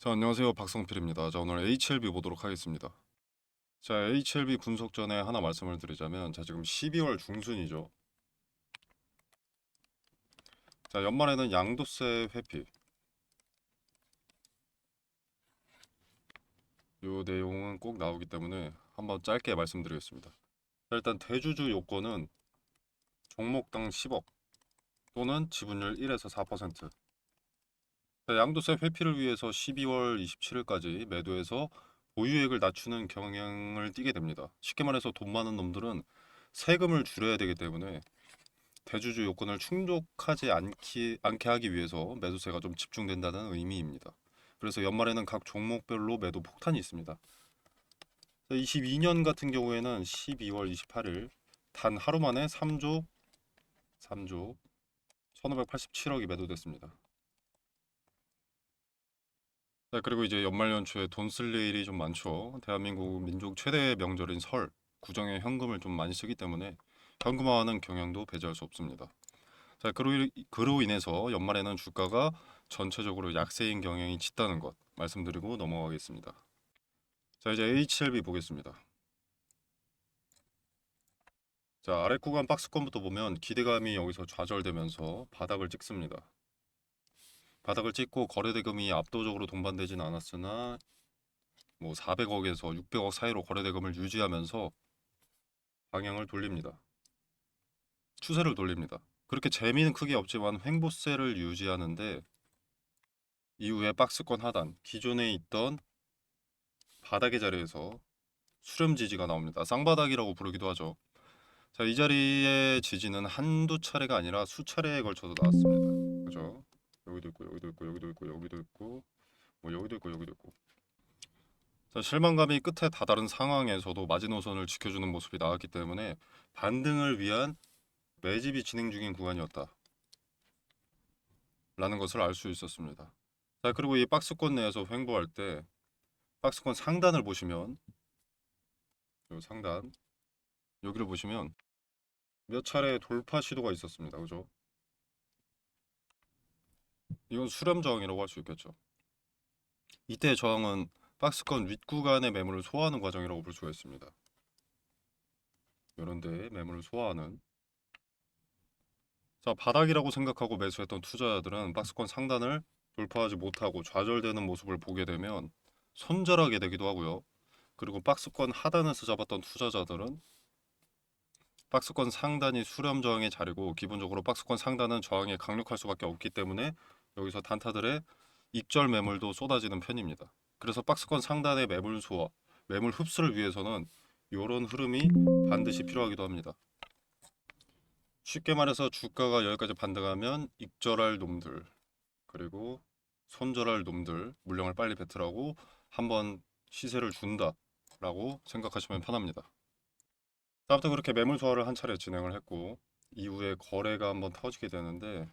자, 안녕하세요. 박성필입니다. 자, 오늘 HLB 보도록 하겠습니다. 자, HLB 분석 전에 하나 말씀을 드리자면, 자, 지금 12월 중순이죠. 자, 연말에는 양도세 회피. 요 내용은 꼭 나오기 때문에 한번 짧게 말씀드리겠습니다. 자, 일단 대주주 요건은 종목당 10억 또는 지분율 1에서 4%. 자, 양도세 회피를 위해서 12월 27일까지 매도해서 보유액을 낮추는 경향을 띠게 됩니다. 쉽게 말해서 돈 많은 놈들은 세금을 줄여야 되기 때문에 대주주 요건을 충족하지 않게 하기 위해서 매수세가 좀 집중된다는 의미입니다. 그래서 연말에는 각 종목별로 매도 폭탄이 있습니다. 22년 같은 경우에는 12월 28일 단 하루 만에 3조 1587억이 매도됐습니다. 자, 그리고 이제 연말 연초에 돈 쓸 일이 좀 많죠. 대한민국 민족 최대 명절인 설, 구정에 현금을 좀 많이 쓰기 때문에 현금화하는 경향도 배제할 수 없습니다. 자, 그로 인해서 연말에는 주가가 전체적으로 약세인 경향이 짙다는 것 말씀드리고 넘어가겠습니다. 자, 이제 HLB 보겠습니다. 자, 아래 구간 박스권부터 보면 기대감이 여기서 좌절되면서 바닥을 찍습니다. 바닥을 찍고 거래대금이 압도적으로 동반되진 않았으나 뭐 400억에서 600억 사이로 거래대금을 유지하면서 방향을 돌립니다. 추세를 돌립니다. 그렇게 재미는 크게 없지만 횡보세를 유지하는데 이후에 박스권 하단 기존에 있던 바닥의 자리에서 수렴 지지가 나옵니다. 쌍바닥이라고 부르기도 하죠. 자, 이 자리의 지지는 한두 차례가 아니라 수차례에 걸쳐서 나왔습니다. 그죠? 여기도 있고 여기도 있고 여기도 있고 여기도 있고 뭐 여기도 있고 여기도 있고. 자, 실망감이 끝에 다다른 상황에서도 마지노선을 지켜주는 모습이 나왔기 때문에 반등을 위한 매집이 진행 중인 구간이었다라는 것을 알 수 있었습니다. 자, 그리고 이 박스권 내에서 횡보할 때 박스권 상단을 보시면 요 상단 여기를 보시면 몇 차례 돌파 시도가 있었습니다. 그죠? 이건 수렴 저항이라고 할 수 있겠죠. 이때 저항은 박스권 윗구간의 매물을 소화하는 과정이라고 볼 수가 있습니다. 이런 데 매물을 소화하는. 자, 바닥이라고 생각하고 매수했던 투자자들은 박스권 상단을 돌파하지 못하고 좌절되는 모습을 보게 되면 손절하게 되기도 하고요. 그리고 박스권 하단에서 잡았던 투자자들은 박스권 상단이 수렴 저항의 자리고 기본적으로 박스권 상단은 저항에 강력할 수밖에 없기 때문에 여기서 단타들의 익절 매물도 쏟아지는 편입니다. 그래서 박스권 상단의 매물 소화, 매물 흡수를 위해서는 이런 흐름이 반드시 필요하기도 합니다. 쉽게 말해서 주가가 여기까지 반등하면 익절할 놈들 그리고 손절할 놈들 물량을 빨리 배틀하고 한번 시세를 준다라고 생각하시면 편합니다. 아무튼 그렇게 매물 소화를 한 차례 진행을 했고 이후에 거래가 한번 터지게 되는데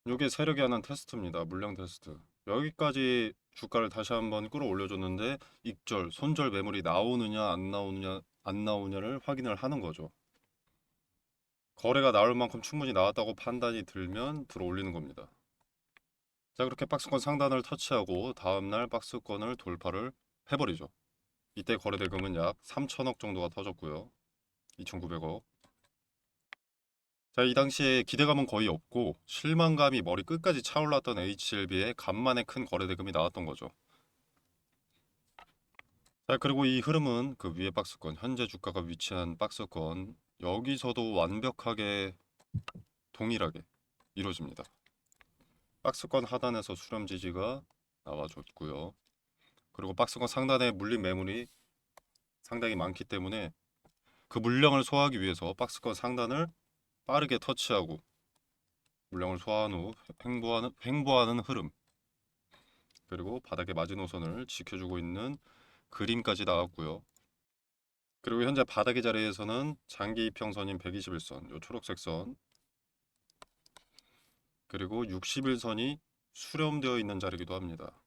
이게 세력이 하는 테스트입니다. 물량 테스트. 여기까지 주가를 다시 한번 끌어올려줬는데 익절, 손절 매물이 나오느냐 안 나오냐를 확인을 하는 거죠. 거래가 나올 만큼 충분히 나왔다고 판단이 들면 들어 올리는 겁니다. 자, 그렇게 박스권 상단을 터치하고 다음날 박스권을 돌파를 해버리죠. 이때 거래 대금은 약 3천억 정도가 터졌고요. 2,900억. 자, 이 당시에 기대감은 거의 없고 실망감이 머리 끝까지 차올랐던 HLB에 간만에 큰 거래 대금이 나왔던 거죠. 자, 그리고 이 흐름은 그 위에 박스권, 현재 주가가 위치한 박스권 여기서도 완벽하게 동일하게 이루어집니다. 박스권 하단에서 수렴 지지가 나와줬고요. 그리고 박스권 상단에 물린 매물이 상당히 많기 때문에 그 물량을 소화하기 위해서 박스권 상단을 빠르게 터치하고 물량을 소화한 후 횡보하는 흐름 그리고 바닥의 마지노선을 지켜주고 있는 그림까지 나왔고요. 그리고 현재 바닥의 자리에서는 장기 이평선인 121선, 요 초록색 선 그리고 61선이 수렴되어 있는 자리이기도 합니다.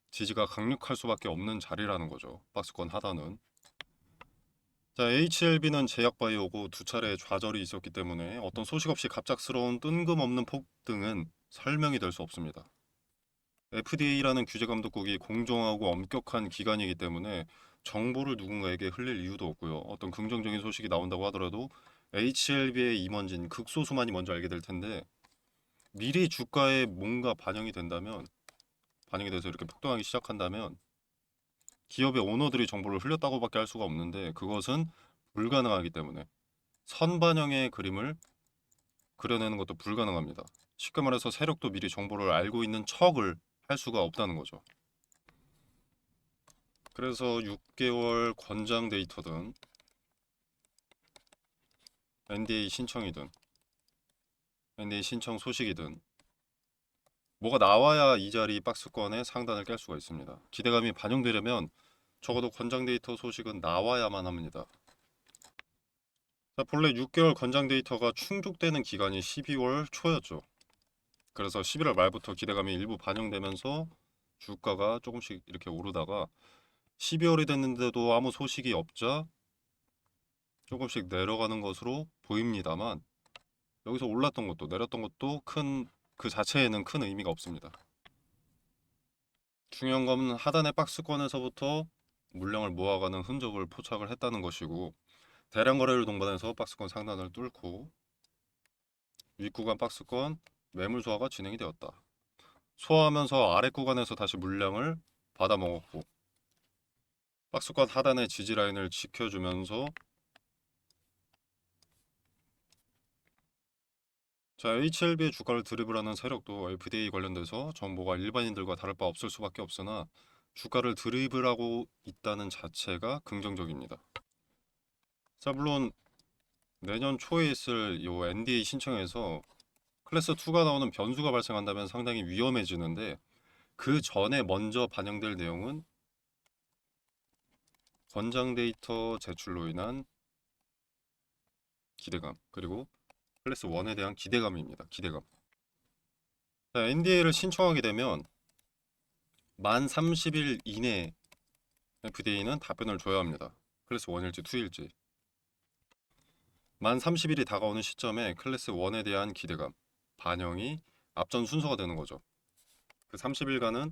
지지가 강력할 수밖에 없는 자리라는 거죠. 박스권 하단은. 자, HLB는 제약바이오고 두 차례 좌절이 있었기 때문에 어떤 소식 없이 갑작스러운 뜬금없는 폭등은 설명이 될 수 없습니다. FDA라는 규제 감독국이 공정하고 엄격한 기관이기 때문에 정보를 누군가에게 흘릴 이유도 없고요. 어떤 긍정적인 소식이 나온다고 하더라도 HLB의 임원진 극소수만이 먼저 알게 될 텐데 미리 주가에 뭔가 반영이 돼서 이렇게 폭등하기 시작한다면 기업의 오너들이 정보를 흘렸다고밖에 할 수가 없는데 그것은 불가능하기 때문에 선반영의 그림을 그려내는 것도 불가능합니다. 쉽게 말해서 세력도 미리 정보를 알고 있는 척을 할 수가 없다는 거죠. 그래서 6개월 권장 데이터든 NDA 신청이든 NDA 신청 소식이든 뭐가 나와야 이 자리 박스권의 상단을 깰 수가 있습니다. 기대감이 반영되려면 적어도 권장 데이터 소식은 나와야만 합니다. 자, 본래 6개월 권장 데이터가 충족되는 기간이 12월 초였죠. 그래서 11월 말부터 기대감이 일부 반영되면서 주가가 조금씩 이렇게 오르다가 12월이 됐는데도 아무 소식이 없자 조금씩 내려가는 것으로 보입니다만 여기서 올랐던 것도 내렸던 것도 그 자체에는 큰 의미가 없습니다. 중요한 건 하단의 박스권에서부터 물량을 모아가는 흔적을 포착을 했다는 것이고 대량 거래를 동반해서 박스권 상단을 뚫고 윗구간 박스권 매물 소화가 진행이 되었다. 소화하면서 아래 구간에서 다시 물량을 받아먹었고 박스권 하단의 지지 라인을 지켜주면서 자, HLB의 주가를 드리블하는 세력도 FDA 관련돼서 정보가 일반인들과 다를 바 없을 수밖에 없으나 주가를 드리블하고 있다는 자체가 긍정적입니다. 자, 물론 내년 초에 있을 요 NDA 신청에서 클래스 2가 나오는 변수가 발생한다면 상당히 위험해지는데 그 전에 먼저 반영될 내용은 권장 데이터 제출로 인한 기대감 그리고 클래스 1에 대한 기대감입니다. 기대감. 자, NDA를 신청하게 되면 만 30일 이내 FDA는 답변을 줘야 합니다. 클래스 1일지 2일지. 만 30일이 다가오는 시점에 클래스 1에 대한 기대감, 반영이 앞전 순서가 되는 거죠. 그 30일간은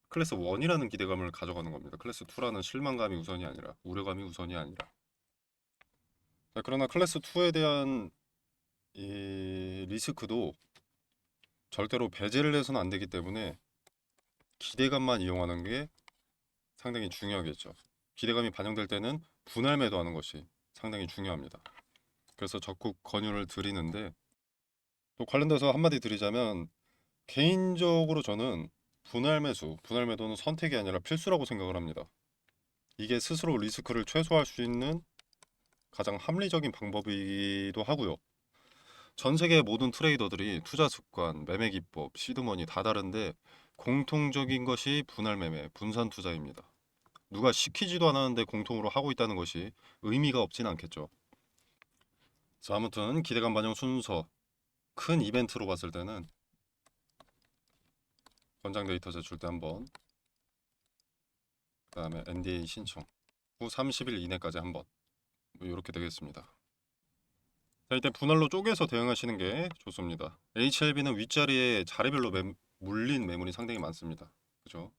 클래스 1이라는 기대감을 가져가는 겁니다. 클래스 2라는 실망감이 우선이 아니라 우려감이 우선이 아니라. 자, 그러나 클래스 2에 대한 이 리스크도 절대로 배제를 해서는 안 되기 때문에 기대감만 이용하는 게 상당히 중요하겠죠. 기대감이 반영될 때는 분할 매도하는 것이 상당히 중요합니다. 그래서 적극 권유를 드리는데 또 관련돼서 한마디 드리자면 개인적으로 저는 분할 매도는 선택이 아니라 필수라고 생각을 합니다. 이게 스스로 리스크를 최소화할 수 있는 가장 합리적인 방법이기도 하고요. 전 세계 모든 트레이더들이 투자 습관, 매매 기법, 시드머니 다 다른데 공통적인 것이 분할 매매, 분산 투자입니다. 누가 시키지도 않았는데 공통으로 하고 있다는 것이 의미가 없진 않겠죠. 자, 아무튼 기대감 반영 순서 큰 이벤트로 봤을 때는 권장 데이터 제출 때 한번, 그 다음에 NDA 신청 후 30일 이내까지 한번 뭐 이렇게 되겠습니다. 자, 이때 분할로 쪼개서 대응하시는 게 좋습니다. HLB는 윗자리에 자리별로 물린 매물이 상당히 많습니다. 그죠?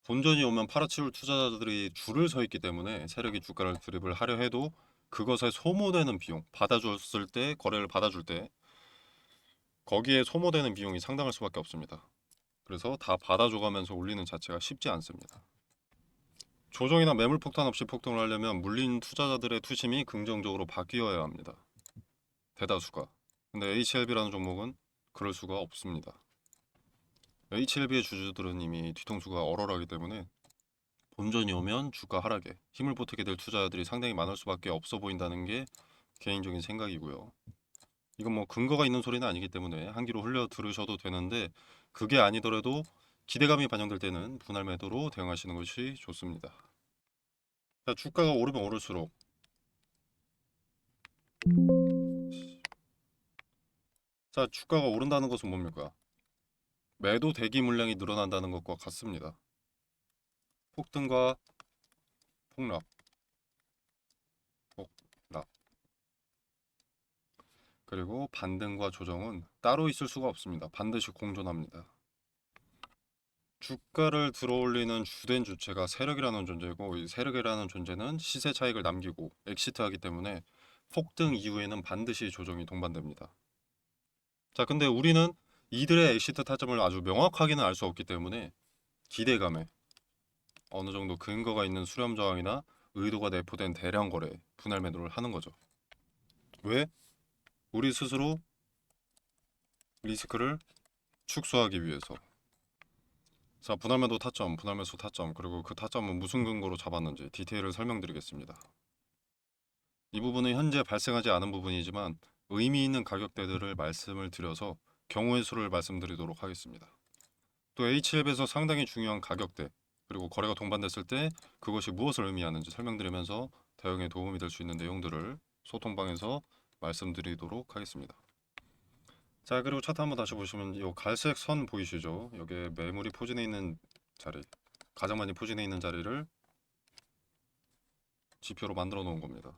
본전이 오면 팔아치울 투자자들이 줄을 서 있기 때문에 세력이 주가를 드립을 하려 해도 그것에 소모되는 비용, 받아줬을 때, 거래를 받아줄 때 거기에 소모되는 비용이 상당할 수밖에 없습니다. 그래서 다 받아줘가면서 올리는 자체가 쉽지 않습니다. 조정이나 매물 폭탄 없이 폭등을 하려면 물린 투자자들의 투심이 긍정적으로 바뀌어야 합니다. 대다수가. 근데 HLB라는 종목은 그럴 수가 없습니다. HLB의 주주들은 이미 뒤통수가 얼얼하기 때문에 본전이 오면 주가 하락에 힘을 보태게 될 투자자들이 상당히 많을 수밖에 없어 보인다는 게 개인적인 생각이고요. 이건 뭐 근거가 있는 소리는 아니기 때문에 한 귀로 흘려 들으셔도 되는데 그게 아니더라도 기대감이 반영될 때는 분할 매도로 대응하시는 것이 좋습니다. 자, 주가가 오르면 오를수록 자, 주가가 오른다는 것은 뭡니까? 매도 대기 물량이 늘어난다는 것과 같습니다. 폭등과 폭락, 폭락. 그리고 반등과 조정은 따로 있을 수가 없습니다. 반드시 공존합니다. 주가를 들어올리는 주된 주체가 세력이라는 존재고, 이 세력이라는 존재는 시세 차익을 남기고 엑시트하기 때문에 폭등 이후에는 반드시 조정이 동반됩니다. 자, 근데 우리는 이들의 엑시트 타점을 아주 명확하게는 알 수 없기 때문에 기대감에 어느 정도 근거가 있는 수렴 저항이나 의도가 내포된 대량 거래, 분할 매도를 하는 거죠. 왜? 우리 스스로 리스크를 축소하기 위해서. 자, 분할 매도 타점, 분할 매수 타점, 그리고 그 타점은 무슨 근거로 잡았는지 디테일을 설명드리겠습니다. 이 부분은 현재 발생하지 않은 부분이지만 의미 있는 가격대들을 말씀을 드려서 경우의 수를 말씀드리도록 하겠습니다. 또 H1에서 상당히 중요한 가격대, 그리고 거래가 동반됐을 때 그것이 무엇을 의미하는지 설명드리면서 대응에 도움이 될 수 있는 내용들을 소통방에서 말씀드리도록 하겠습니다. 자, 그리고 차트 한번 다시 보시면 이 갈색 선 보이시죠? 여기에 매물이 포진해 있는 자리, 가장 많이 포진해 있는 자리를 지표로 만들어 놓은 겁니다.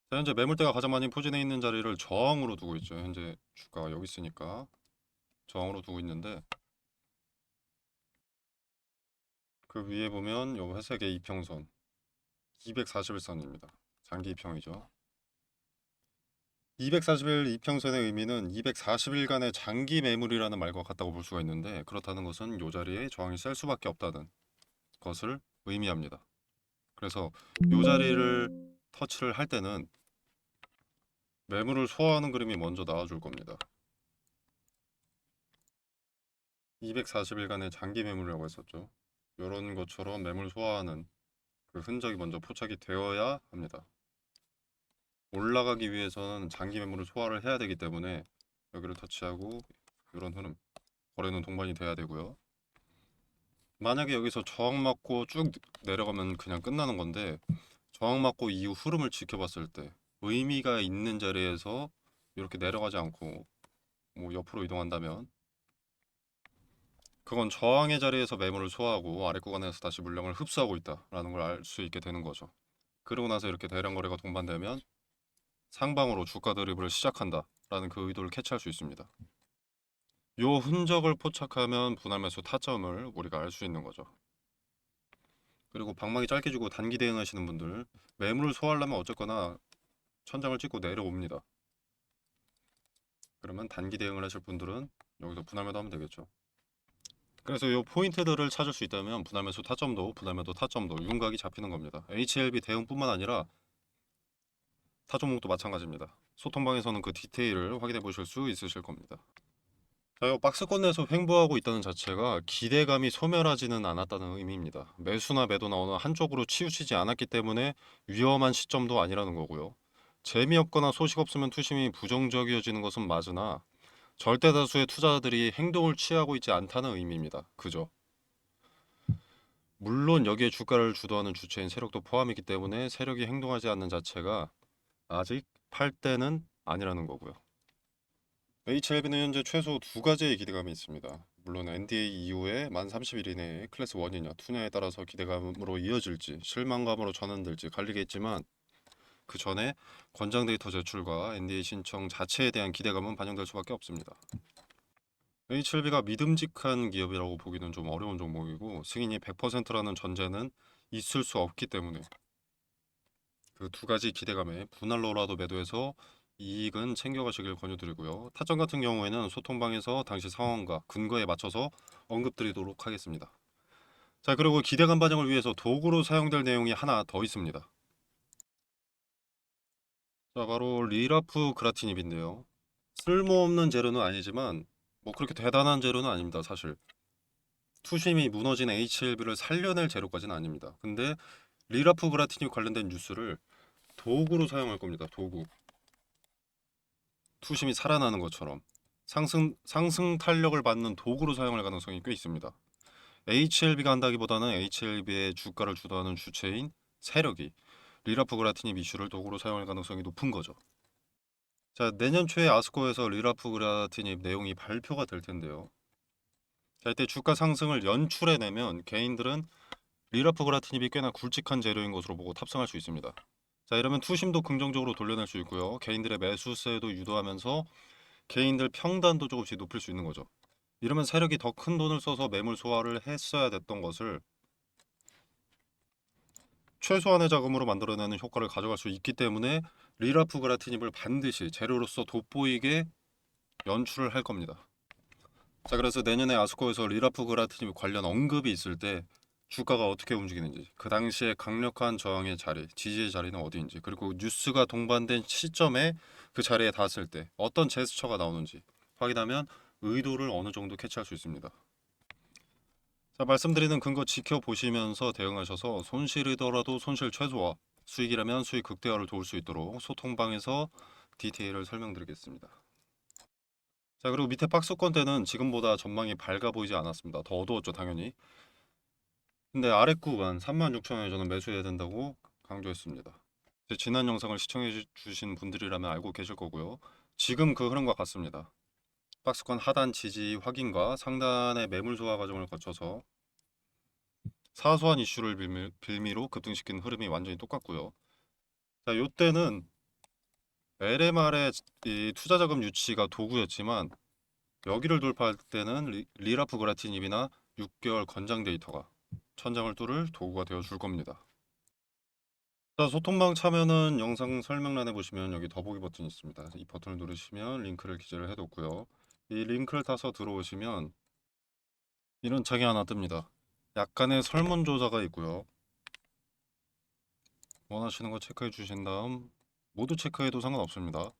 자, 현재 매물대가 가장 많이 포진해 있는 자리를 저항으로 두고 있죠. 현재 주가가 여기 있으니까 저항으로 두고 있는데, 그 위에 보면 요 회색의 이평선 241선입니다. 장기 이평이죠. 241 이평선의 의미는 240일간의 장기 매물이라는 말과 같다고 볼 수가 있는데, 그렇다는 것은 이 자리에 저항이 셀 수밖에 없다는 것을 의미합니다. 그래서 이 자리를 터치를 할 때는 매물을 소화하는 그림이 먼저 나와줄 겁니다. 240일간의 장기 매물이라고 했었죠. 이런 것처럼 매물 소화하는 그 흔적이 먼저 포착이 되어야 합니다. 올라가기 위해서는 장기 매물을 소화를 해야 되기 때문에 여기를 터치하고 이런 흐름, 거래는 동반이 돼야 되고요. 만약에 여기서 저항 맞고 쭉 내려가면 그냥 끝나는 건데, 저항 맞고 이후 흐름을 지켜봤을 때 의미가 있는 자리에서 이렇게 내려가지 않고 뭐 옆으로 이동한다면 그건 저항의 자리에서 매물을 소화하고 아래 구간에서 다시 물량을 흡수하고 있다라는 걸 알 수 있게 되는 거죠. 그러고 나서 이렇게 대량 거래가 동반되면 상방으로 주가 드립을 시작한다라는 그 의도를 캐치할 수 있습니다. 요 흔적을 포착하면 분할 매수 타점을 우리가 알 수 있는 거죠. 그리고 방망이 짧게 주고 단기 대응하시는 분들, 매물을 소화하려면 어쨌거나 천장을 찍고 내려옵니다. 그러면 단기 대응을 하실 분들은 여기서 분할 매도 하면 되겠죠. 그래서 이 포인트들을 찾을 수 있다면 분할 매수 타점도, 분할 매도 타점도 윤곽이 잡히는 겁니다. HLB 대응뿐만 아니라 타 종목도 마찬가지입니다. 소통방에서는 그 디테일을 확인해 보실 수 있으실 겁니다. 자, 이 박스권 내에서 횡보하고 있다는 자체가 기대감이 소멸하지는 않았다는 의미입니다. 매수나 매도나 어느 한쪽으로 치우치지 않았기 때문에 위험한 시점도 아니라는 거고요. 재미없거나 소식 없으면 투심이 부정적이어지는 것은 맞으나 절대 다수의 투자자들이 행동을 취하고 있지 않다는 의미입니다. 그죠? 물론 여기에 주가를 주도하는 주체인 세력도 포함이기 때문에 세력이 행동하지 않는 자체가 아직 팔 때는 아니라는 거고요. HLB는 현재 최소 두 가지의 기대감이 있습니다. 물론 NDA 이후에 만 30일 이내에 클래스 1이냐 2냐에 따라서 기대감으로 이어질지 실망감으로 전환될지 갈리겠지만, 그 전에 권장 데이터 제출과 NDA 신청 자체에 대한 기대감은 반영될 수밖에 없습니다. HLB가 믿음직한 기업이라고 보기는 좀 어려운 종목이고, 승인이 100%라는 전제는 있을 수 없기 때문에 그 두 가지 기대감에 분할로라도 매도해서 이익은 챙겨가시길 권유드리고요. 타점 같은 경우에는 소통방에서 당시 상황과 근거에 맞춰서 언급드리도록 하겠습니다. 자, 그리고 기대감 반영을 위해서 도구로 사용될 내용이 하나 더 있습니다. 자, 바로 리라프 그라티닙인데요. 쓸모없는 재료는 아니지만 뭐 그렇게 대단한 재료는 아닙니다. 사실 투심이 무너진 HLB를 살려낼 재료까지는 아닙니다. 근데 리라프 그라티닙 관련된 뉴스를 도구로 사용할 겁니다. 도구. 투심이 살아나는 것처럼 상승 탄력을 받는 도구로 사용할 가능성이 꽤 있습니다. HLB가 한다기보다는 HLB의 주가를 주도하는 주체인 세력이 리라프 그라티닙 이슈를 도구로 사용할 가능성이 높은 거죠. 자, 내년 초에 아스코에서 리라프 그라티닙 내용이 발표가 될 텐데요. 자, 이때 주가 상승을 연출해내면 개인들은 리라프 그라티닙이 꽤나 굵직한 재료인 것으로 보고 탑승할 수 있습니다. 자, 이러면 투심도 긍정적으로 돌려낼 수 있고요. 개인들의 매수세도 유도하면서 개인들 평단도 조금씩 높일 수 있는 거죠. 이러면 세력이 더 큰 돈을 써서 매물 소화를 했어야 됐던 것을 최소한의 자금으로 만들어내는 효과를 가져갈 수 있기 때문에 리라프그라티닙을 반드시 재료로서 돋보이게 연출을 할 겁니다. 자, 그래서 내년에 아스코에서 리라프그라티닙 관련 언급이 있을 때 주가가 어떻게 움직이는지, 그 당시에 강력한 저항의 자리, 지지의 자리는 어디인지, 그리고 뉴스가 동반된 시점에 그 자리에 닿았을 때 어떤 제스처가 나오는지 확인하면 의도를 어느 정도 캐치할 수 있습니다. 자, 말씀드리는 근거 지켜보시면서 대응하셔서 손실이더라도 손실 최소화, 수익이라면 수익 극대화를 도울 수 있도록 소통방에서 디테일을 설명드리겠습니다. 자, 그리고 밑에 박스권 때는 지금보다 전망이 밝아 보이지 않았습니다. 더 어두웠죠, 당연히. 근데 아래 구간 36,000원에 저는 매수해야 된다고 강조했습니다. 제 지난 영상을 시청해 주신 분들이라면 알고 계실 거고요. 지금 그 흐름과 같습니다. 박스권 하단 지지 확인과 상단의 매물 소화 과정을 거쳐서 사소한 이슈를 빌미로 급등시킨 흐름이 완전히 똑같고요. 자, 요때는 LMR의 이 투자자금 유치가 도구였지만 여기를 돌파할 때는 리라프그라티닙이나 6개월 건장 데이터가 천장을 뚫을 도구가 되어 줄 겁니다. 자, 소통방 참여는 영상 설명란에 보시면 여기 더보기 버튼이 있습니다. 이 버튼을 누르시면 링크를 기재를 해뒀고요. 이 링크를 타서 들어오시면 이런 창이 하나 뜹니다. 약간의 설문조사가 있고요. 원하시는 거 체크해 주신 다음 모두 체크해도 상관없습니다.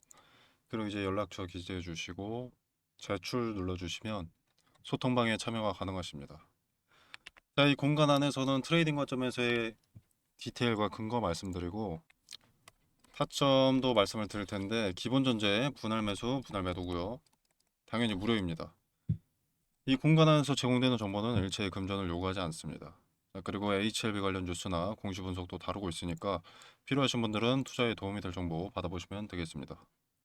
그리고 이제 연락처 기재해 주시고 제출 눌러주시면 소통방에 참여가 가능하십니다. 자, 이 공간 안에서는 트레이딩 관점에서의 디테일과 근거 말씀드리고 타점도 말씀을 드릴 텐데 기본 전제 분할 매수, 분할 매도고요. 당연히 무료입니다. 이 공간 안에서 제공되는 정보는 일체의 금전을 요구하지 않습니다. 자, 그리고 HLB 관련 뉴스나 공시 분석도 다루고 있으니까 필요하신 분들은 투자에 도움이 될 정보 받아보시면 되겠습니다.